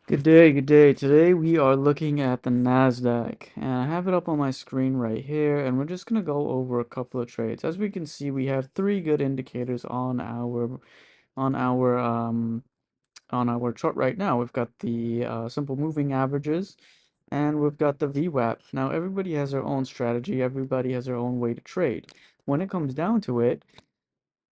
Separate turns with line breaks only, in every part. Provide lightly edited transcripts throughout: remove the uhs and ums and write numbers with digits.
Good day, good day. Today we are looking at the NASDAQ, and I have it up on my screen right here, and we're just gonna go over a couple of trades. As we can see, we have three good indicators on our um on our chart right now. We've got the simple moving averages, and we've got the VWAP. Now everybody has their own strategy, everybody has their own way to trade. When it comes down to it,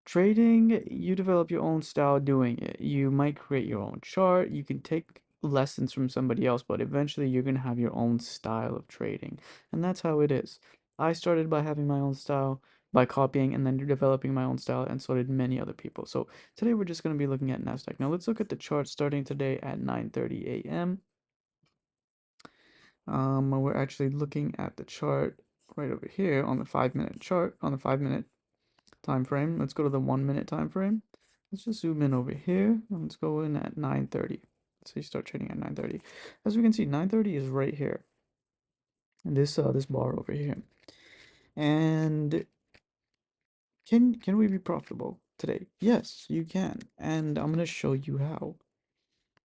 trading, you develop your own style doing it. You might create your own chart. You can take lessons from somebody else, but eventually you're going to have your own style of trading. And that's how it is. I started by having my own style, by copying and then developing my own style, and so did many other people. So today we're just going to be looking at Nasdaq. Now let's look at the chart starting today at 9:30 a.m. We're actually looking at the chart right over here on the 5-minute chart, on the 5-minute time frame. Let's go to the 1-minute time frame. Let's just zoom in over here and let's go in at 9:30. So you start trading at 9:30. As we can see, 9:30 is right here. And this bar over here. And can we be profitable today? Yes, you can. And I'm gonna show you how.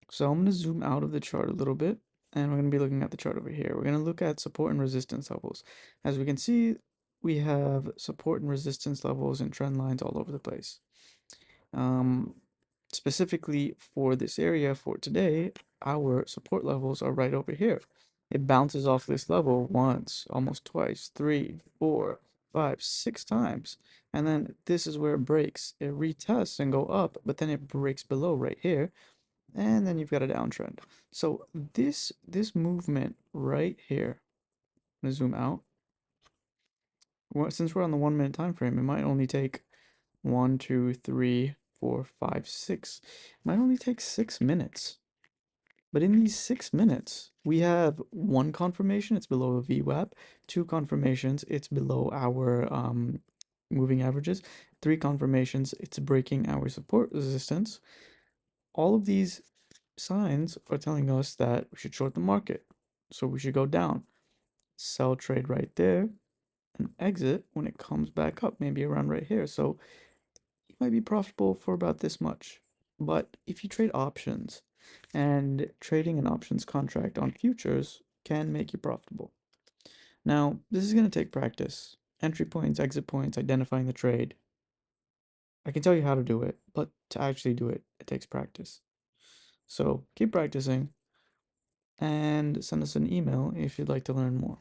So I'm gonna zoom out of the chart a little bit, and we're gonna be looking at the chart over here. We're gonna look at support and resistance levels. As we can see, we have support and resistance levels and trend lines all over the place. Um, Specifically for this area for today, our support levels are right over here. It bounces off this level once, almost twice, three, four, five, six times. And then this is where it breaks. It retests and go up, but then it breaks below right here. And then you've got a downtrend. So this movement right here, I'm gonna zoom out. Well, since we're on the 1-minute time frame, it might only take 1, 2, 3, 4, 5, 6. It might only take 6 minutes. But in these 6 minutes, we have one confirmation, it's below a VWAP, two confirmations, it's below our moving averages, three confirmations, it's breaking our support resistance. All of these signs are telling us that we should short the market. So we should go down, sell trade right there, and exit when it comes back up, maybe around right here. So you might be profitable for about this much. But if you trade options, and trading an options contract on futures can make you profitable. Now, this is going to take practice. Entry points, exit points, identifying the trade. I can tell you how to do it, but to actually do it, it takes practice. So keep practicing and send us an email if you'd like to learn more.